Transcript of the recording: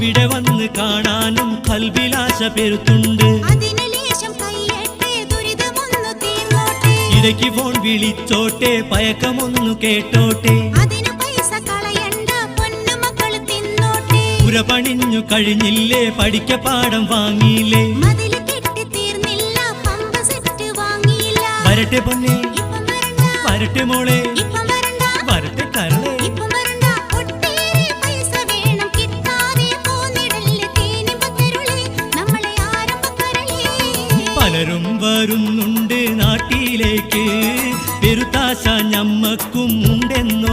ഇവിടെ വന്ന് കാണാനും കൽവിലാശ പെരുത്തുണ്ട്. ഇടയ്ക്ക് ഫോൺ വിളിച്ചോട്ടെ, പയക്കമൊന്നു കേട്ടോട്ടെ. പുര പണിഞ്ഞു കഴിഞ്ഞില്ലേ, പഠിക്ക പാഠം വാങ്ങിയില്ലേ? വരട്ടെ പൊന്നെ, വരട്ടെ മോളെ, വരട്ടെ കരളെ. പലരും വരുന്നുണ്ട് നാട്ടിലേക്ക്, പെരുത്താശ ഞമ്മക്കും ഉണ്ടെന്നോ.